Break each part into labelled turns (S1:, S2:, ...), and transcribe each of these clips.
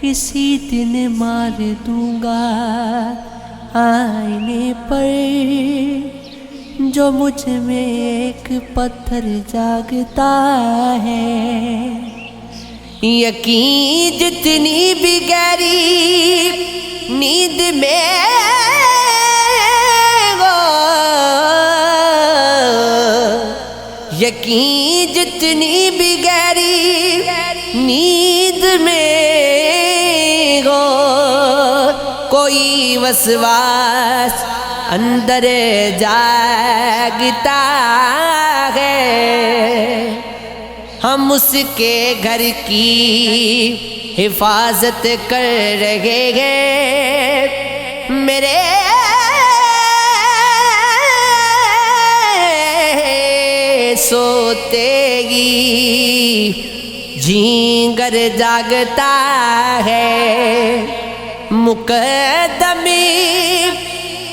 S1: کسی دن مار دوں گا آئینے پر جو مجھ میں ایک پتھر جاگتا ہے۔ یقین جتنی بھی گہری نیند میں ہو، یقین جتنی بھی گہری نیند میں ہو، کوئی وسواس اندر جاگتا ہے۔ ہم اس کے گھر کی حفاظت کر رہے ہیں، میرے سوتے ہی جینگر جاگتا ہے۔ مقدمی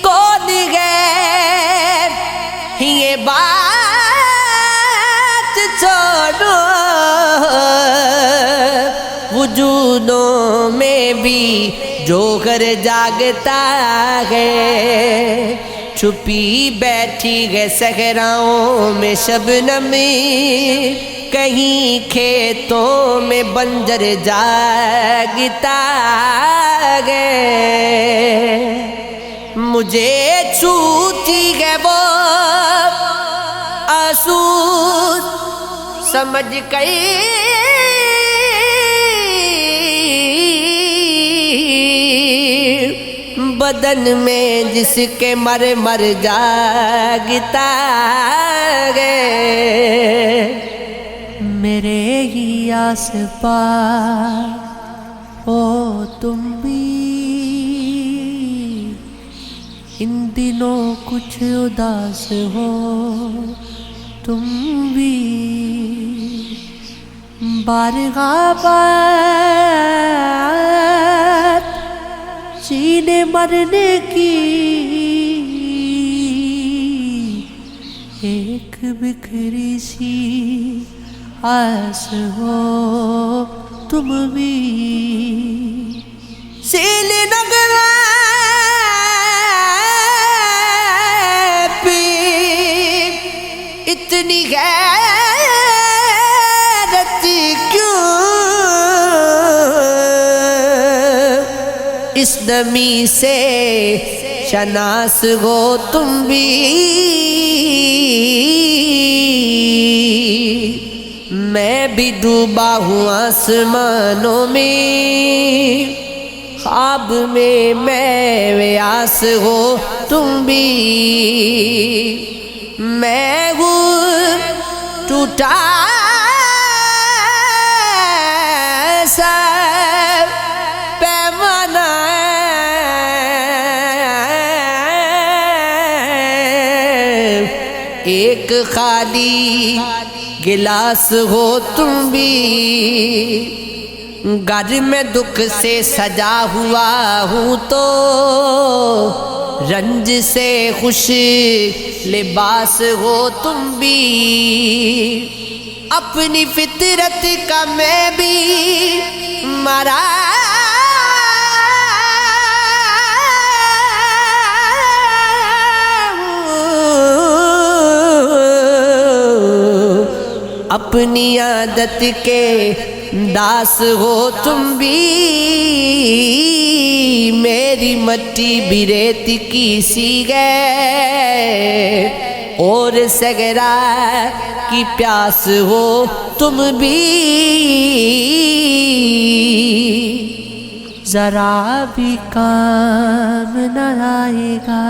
S1: کون ہے یہ بات چھوڑو، وجودوں میں بھی جوہر جاگتا ہے۔ چھپی بیٹھی ہے صحراؤں میں شبنم، کہیں کھیتوں میں بنجر جاگتا ہے۔ مجھے چھوتی ہے وہ آنسو سمجھ کر بدن میں جس کے مر مر جاگتا ہے۔ میرے ہی آس پاس ہو تم بھی، ان دنوں کچھ اداس ہو تم بھی، بارگاہ بات سینے مرنے کی، ایک بکھری سی آس ہو تم بھی، سیل نگلا اتنی غیرت کیوں، اس نمی سے شناس ہو تم بھی، میں بھی ڈوبا ہوں آسمانوں میں، خواب میں ویاس ہو تم بھی، میں ہوں ٹوٹا سا پیمانہ، ایک خالی گلاس ہو تم بھی، گھر میں دکھ سے سجا ہوا ہوں تو رنج سے خوش لباس ہو تم بھی، اپنی فطرت کا میں بھی مرا اپنی عادت کے داس ہو تم بھی، میری مٹی بھی ریت کی سی ہے اور صحرا کی پیاس ہو تم بھی، ذرا بھی کام نہ آئے گا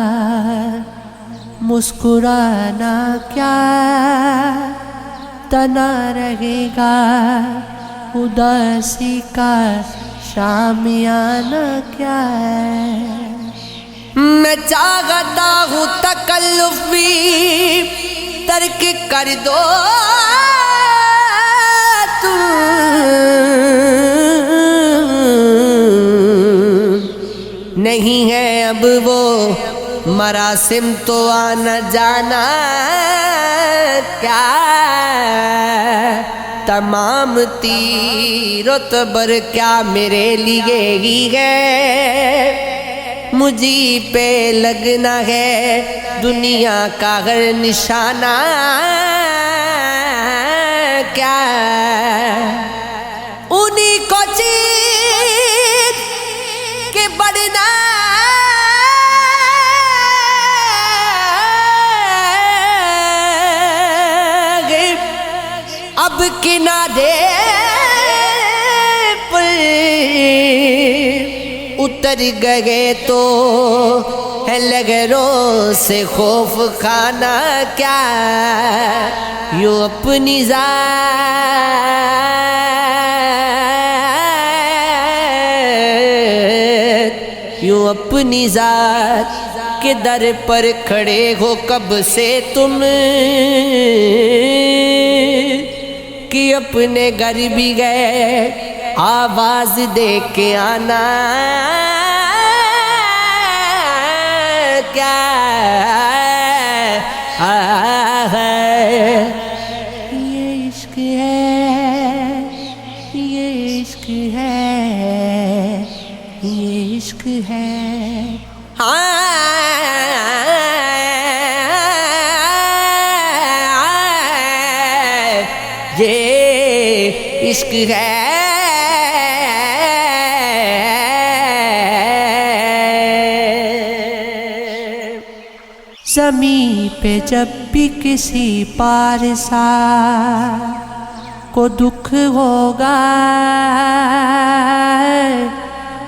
S1: مسکرانا، کیا تنا رہے گا اداسی کا شامیانہ کیا ہے۔ میں چاہتا ہوں تکلف بھی ترک کر دو تم، نہیں ہے اب وہ مراسم تو آنا جانا کیا تمام تیر و تبر کیا میرے لیے ہی ہے، مجھے پہ لگنا ہے دنیا کا ہر نشانہ کیا، انہی کو چیز کے بڑھنا اب کنارے پر اتر گئے تو ہے لہروں سے خوف کھانا کیا، یوں اپنی ذات یوں اپنی ذات کے در پر کھڑے ہو کب سے تم کہ اپنے گھر بھی گئے آواز دے کے آنا کیا ہے، یہ عشق ہے، یہ عشق ہے، یہ عشق ہے، یہ عشق ہے۔ زمین پہ جب بھی کسی پارسا کو دکھ ہوگا،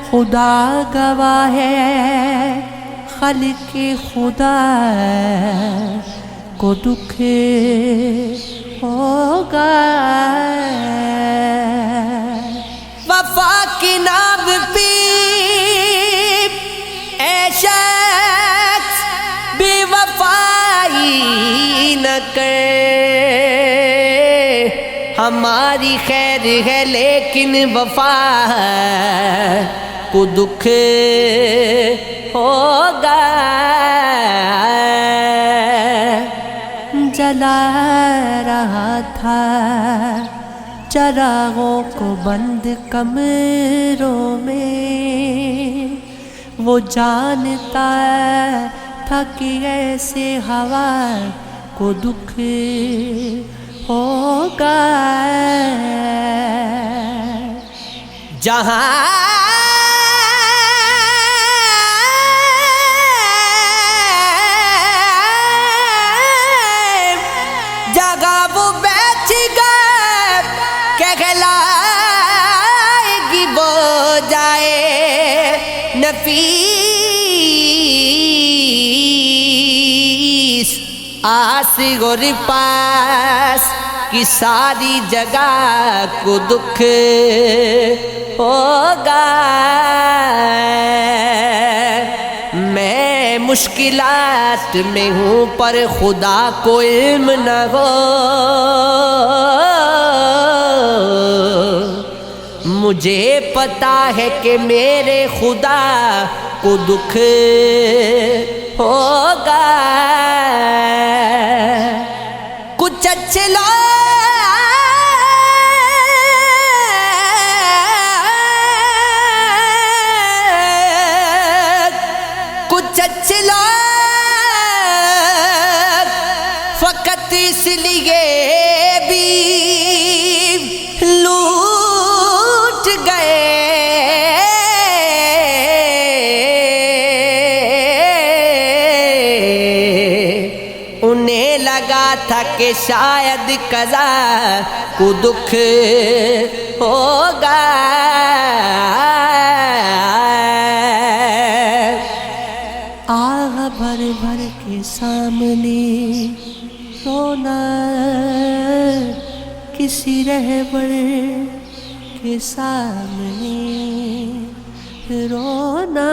S1: خدا گواہ ہے خالق خدا کو دکھ ہوگا، وفا کی نام پہ اے شخص بے وفائی نہ کر، ہماری خیر ہے لیکن وفا کو دکھ ہوگا، جلا رہا تھا چراغوں کو بند کمروں میں، وہ جانتا تھا کہ ایسے ہوا کو دکھ ہوگا، جہاں جگہ وہ بیچ گئے کہلائے گی وہ جائے نفیس، آس اور پاس کی ساری جگہ کو دکھ ہوگا، میں مشکلات میں ہوں پر خدا کو علم نہ ہو، مجھے پتا ہے کہ میرے خدا کو دکھ ہوگا، کچھ اچھے لوگ اچھے لوگ فقط اس لیے بھی لوٹ گئے، انہیں لگا تھا کہ شاید قضا کو دکھ ہوگا، آہ بھر بھر کے سامنے رونا، کسی رہبر کے سامنے رونا،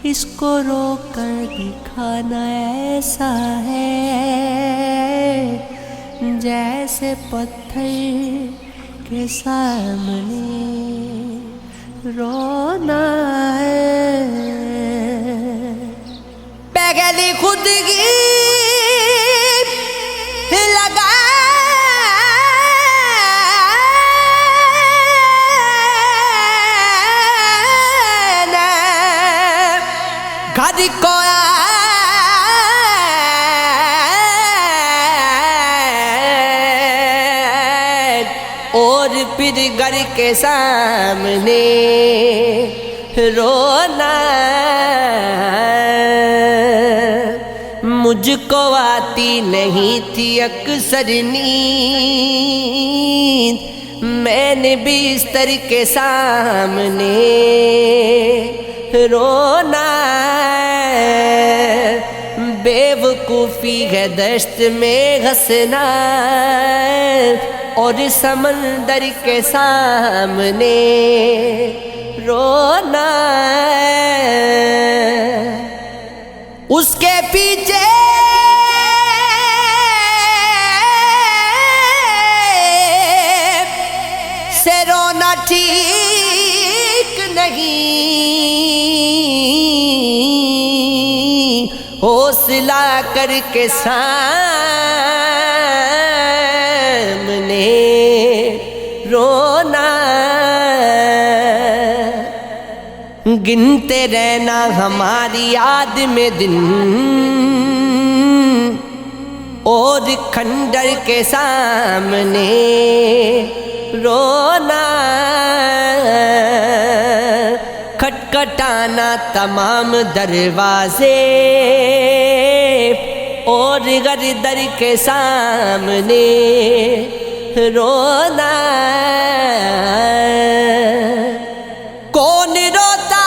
S1: اس کو رو کر دکھانا ایسا ہے جیسے پتھر کے سامنے رونا ہے، پہلی خودگی لگا اور پھر گھر کے سامنے رونا، مجھ کو آتی نہیں تھی اکثر نیند، میں نے بستر کے سامنے رونا، بے وقوفی ہے دشت میں ہنسنا، اور سمندر کے سامنے رونا، اس کے پیچھے سے رونا ٹھیک نہیں، حوصلہ کر کے سامنے رونا، گنتے رہنا ہماری یاد میں دن، اور کھنڈر کے سامنے رونا، کھٹکھٹانا تمام دروازے، اور گھر در کے سامنے رونا، کون روتا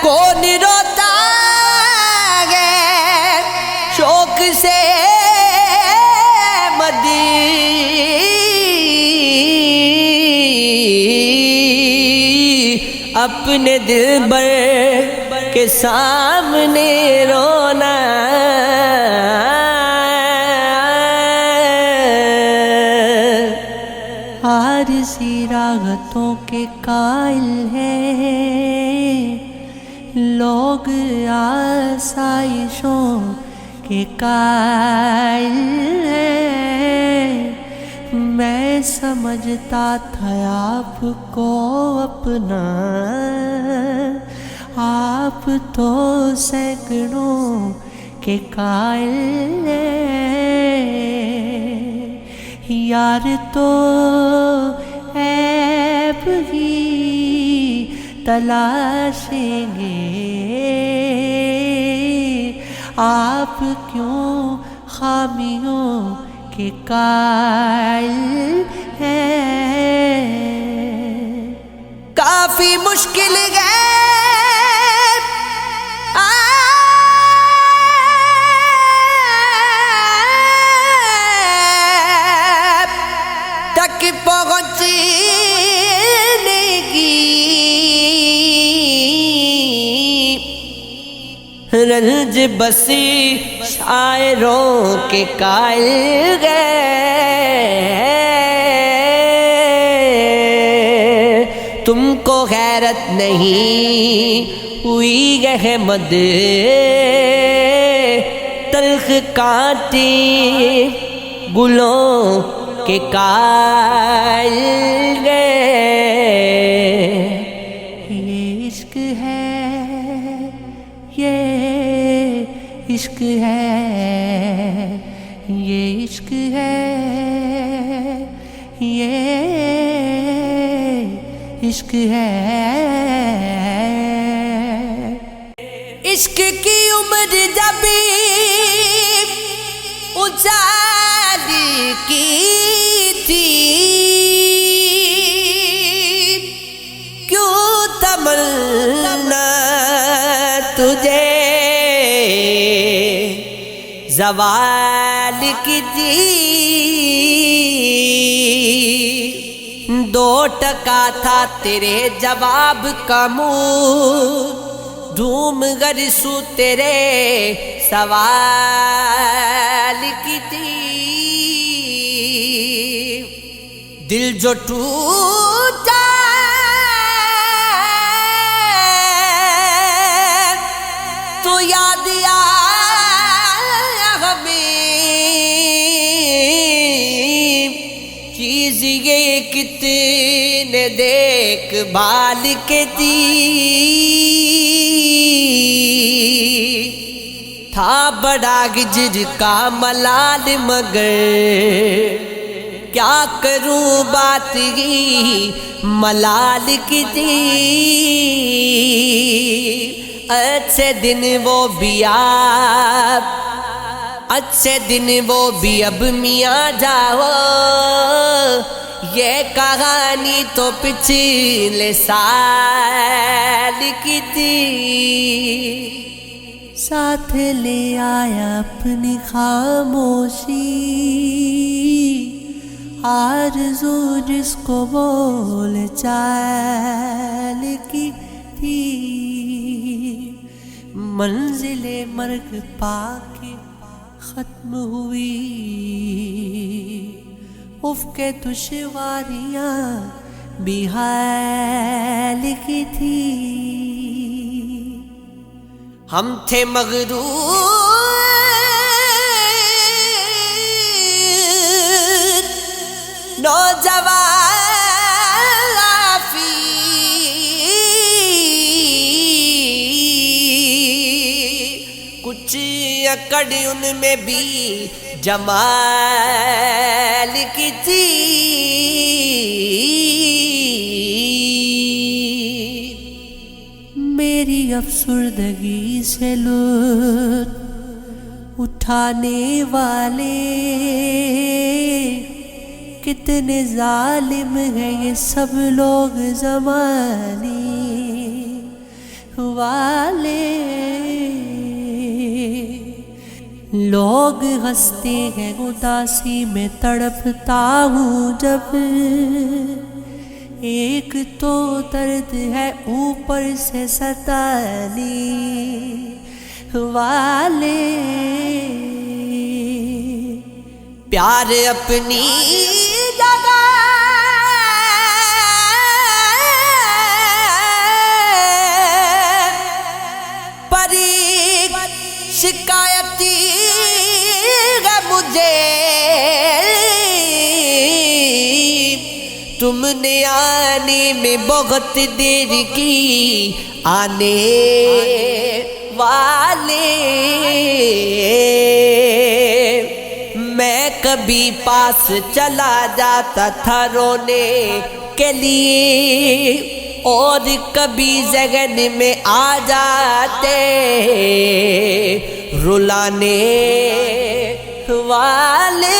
S1: کون روتا ہے شوق سے اپنے دلبر کے سامنے رونا،
S2: عارضی راحتوں کے قائل ہیں لوگ، آسائشوں کے قائل ہیں، میں سمجھتا تھا آپ کو اپنا، آپ تو سینکڑوں کے قائل ہیں، یار تو عیب ہی تلاشیں گے، آپ کیوں خامیوں کے قائل ہیں؟
S1: کافی مشکل ہے تک پہنچنے کی، رنج بسی شاعروں کے قائل گئے، تم کو غیرت نہیں ہوئی احمد، تلخ کانٹی گلوں کے قائل گئے،
S2: یہ عشق ہے، یہ عشق ہے، یہ عشق ہے، یہ عشق ہے،
S1: عشق کی عمر جب اجالی کی تھی، کیوں تمنا تجھے زوال کی تھی، 2 ٹکا تھا تیرے جواب کا منہ، ڈھوم گرسو تیرے سوال کی تھی، دل جو ٹوٹا تو یاد آیا ہمیں، چیز یہ کتنے دیکھ بھال کے دی، تھا بڑا ہجر کا ملال مگر کیا کروں بات ہی ملال کی تھی اچھے دن وہ بھی اب میاں جاؤ یہ کہانی تو پچھلے سال کی تھی
S2: ساتھ لے آیا اپنی خاموشی آرزو جس کو بول چال کی تھی منزل مرگ پا کے ختم ہوئی افق دشواریاں بھی حال کی تھی
S1: ہم تھے مغرور نوجوان غافی کچھ اکڑ ان میں بھی جمال کی تھی
S2: میری افسردگی سے لطف اٹھانے والے کتنے ظالم ہیں یہ سب لوگ زمانے والے لوگ ہنستے ہیں اداسی میں تڑپتا ہوں جب ایک تو درد ہے اوپر سے ستانے والے
S1: پیار اپنی جگہ پری شکایتی ہے مجھے تم نے آنے میں بہت دیر کی آنے والے میں کبھی پاس چلا جاتا تھا رونے کے لیے اور کبھی ذہن میں آ جاتے رلانے والے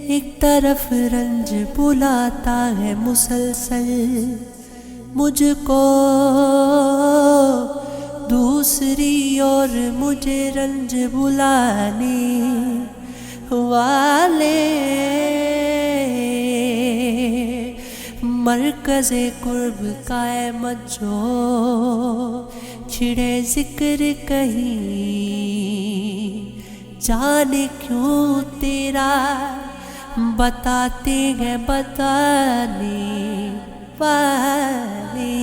S2: ایک طرف رنج بلاتا ہے مسلسل مجھ کو دوسری اور مجھے رنج بلانے والے مرکز قرب قائمت جو چھڑے ذکر کہیں جانے کیوں تیرا بتاتے ہیں بتانے والے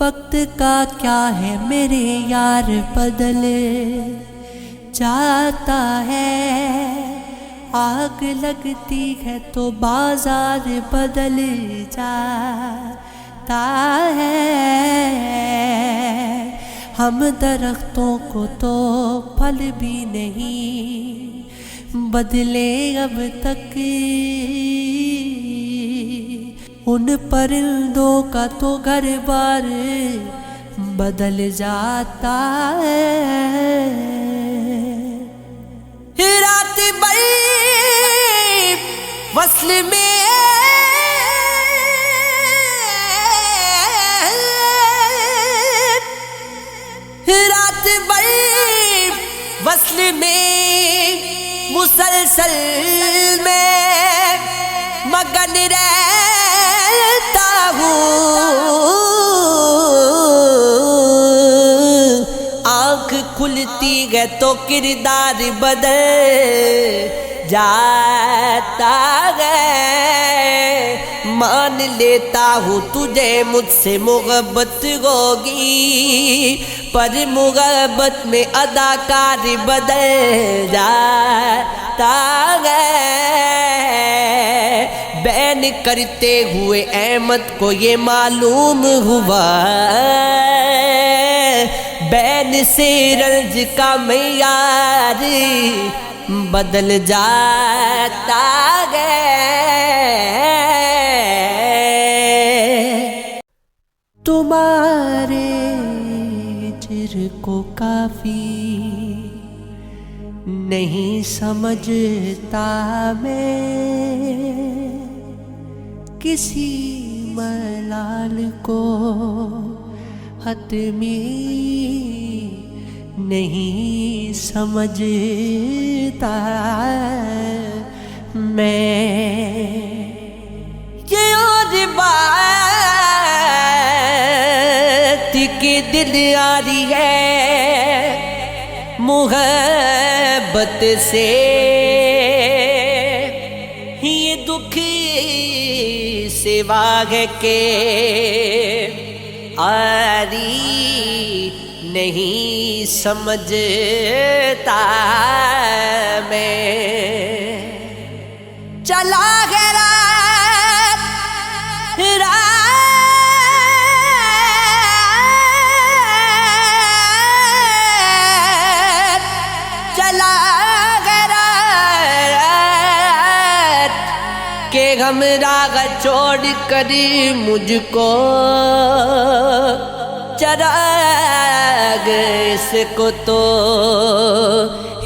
S2: وقت کا کیا ہے میرے یار بدل جاتا ہے آگ لگتی ہے تو بازار بدل جاتا ہے ہم درختوں کو تو پھل بھی نہیں بدلے اب تک ان پرندوں کا تو گھر بار بدل جاتا ہے
S1: رات بھر وصل میں رات بھر وصل میں مسلسل میں مگن رہتا ہوں آنکھ کھلتی ہے تو کردار بدل جاتا ہے مان لیتا ہوں تجھے مجھ سے محبت ہوگی پر محبت میں اداکار بدل جاتا ہے بین کرتے ہوئے احمد کو یہ معلوم ہوا بین سے رنج کا معیار بدل جاتا گیا
S2: تمہارے ہجر کو کافی نہیں سمجھتا میں کسی ملال کو حتمی نہیں سمجھتا میں
S1: یہ اور بات کہ دل آری ہے محبت سے یہ دکھی سوا ہے کہ آری نہیں سمجھتا میں چلا ہے رات چلا ہے رات کہ ہمراہ چھوڑ کر مجھ کو چراغ اس کو تو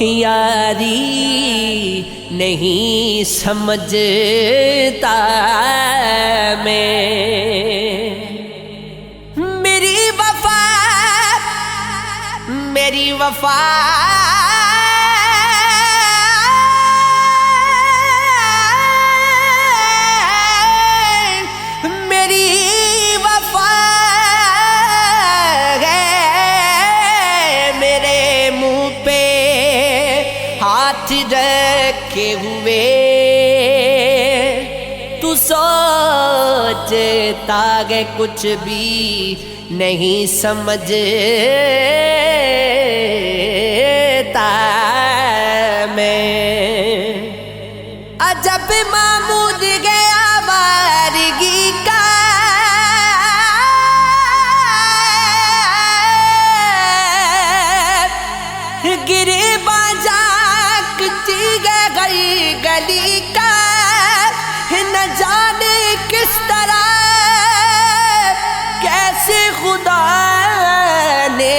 S1: یاری نہیں سمجھتا میں میری وفا رکھے ہوئے تو سوچتا ہے کچھ بھی نہیں سمجھتا میں عجب معمود گیا وارگی کا گرے باجا گلی کا نہ جانے کس طرح کیسے خدا نے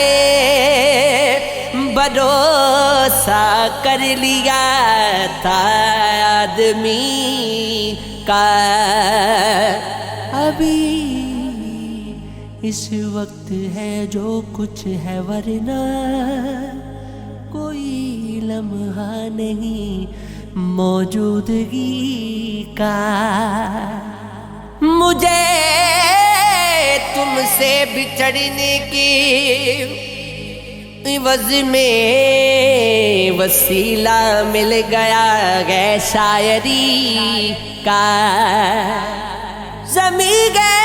S1: بھروسہ کر لیا تھا آدمی کا
S2: ابھی اس وقت ہے جو کچھ ہے ورنہ کوئی لمحہ نہیں موجودگی کا
S1: مجھے تم سے بچھڑنے کی عوض میں وسیلہ مل گیا ہے شاعری کا زمیں گئے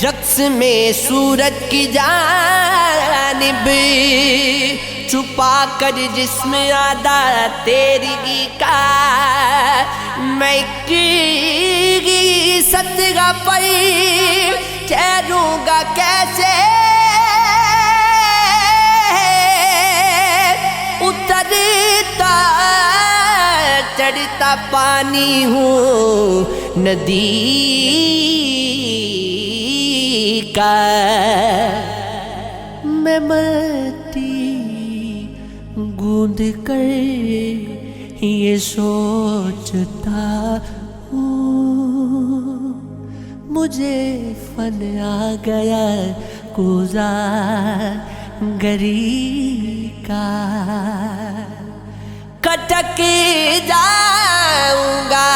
S1: رقص میں سورج کی جانب چھپا کر جسم آدھا تیری کا میں کی سطح پر ٹھہروں گا کیسے اترتا چڑھتا پانی ہوں ندی کا
S2: میں مٹی گوند کر یہ سوچتا ہوں مجھے فن آ گیا گری کا
S1: کٹک جاؤں گا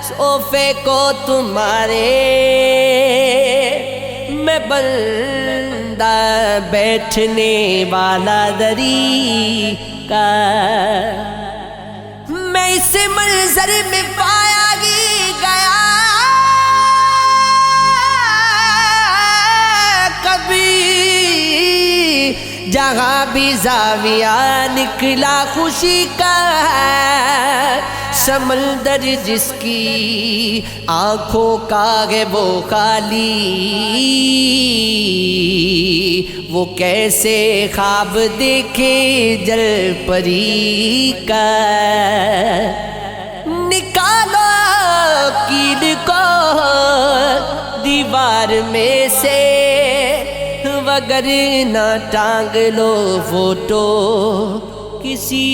S1: صوفے کو تمہارے میں بندہ بیٹھنے والا دری کا میں اس منظر میں پایا گیا یہاں بھی زاویہ نکلا خوشی کا ہے، سمندر جس کی آنکھوں کا ہے وہ خالی، وہ کیسے خواب دیکھے جل پری کا۔ نکالو کیل کو دیوار میں سے، وگر نہ ٹانگ لو فوٹو کسی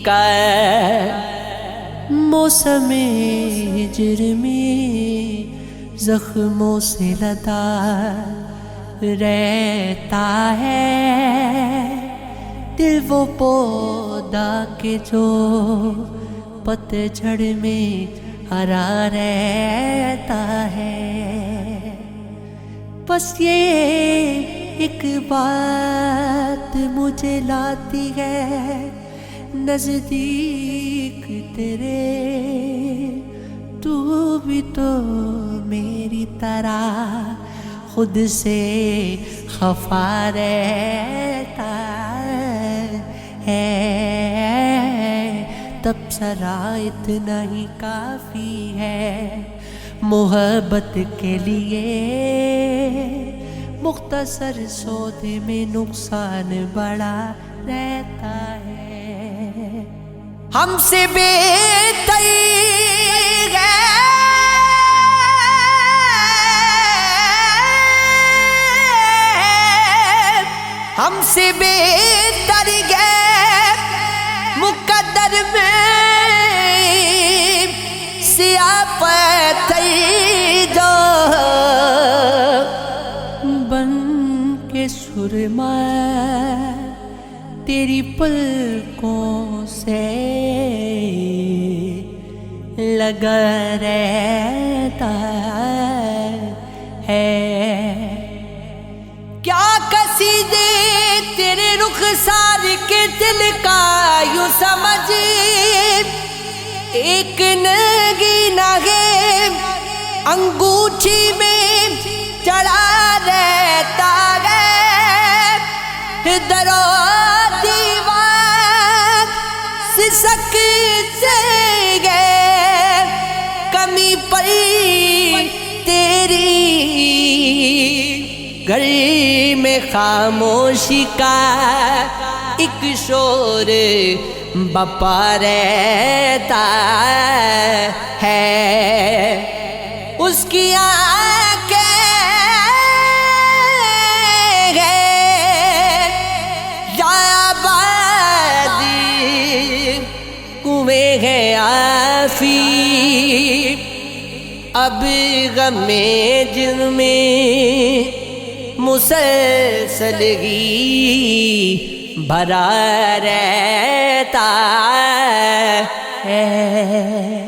S1: کا۔
S2: موسم ہجر میں زخموں سے لدا رہتا ہے دل، وہ پودا کے جو پتجھڑ میں ہرا رہتا ہے۔ بس یہ ایک بات مجھے لاتی ہے نزدیک تیرے، تو بھی تو میری طرح خود سے خفا رہتا ہے، تب سرا اتنا ہی کافی ہے محبت کے لیے، مختصر سودے میں نقصان بڑا رہتا ہے۔
S1: ہم سے بہتر ہے ہم سے بہتر ہے مقدر میں سیاہ پتھر جو
S2: بن کے سرما تیری پلکوں سے لگا رہتا ہے۔
S1: کیا قصیدے تیرے رخسار کے دل کا یوں سمجھ، ایک نگینہ ہے انگوٹھی میں چڑھا رہتا ہے، درو دیوار سسکتے گئے کمی پڑی تیری، گھر میں خاموشی کا ایک شور بپا رہتا ہے، اس کی آنکھیں کنویں ہے آفی، اب غم جن میں مسلسل ہی بھرا رہتا ہے۔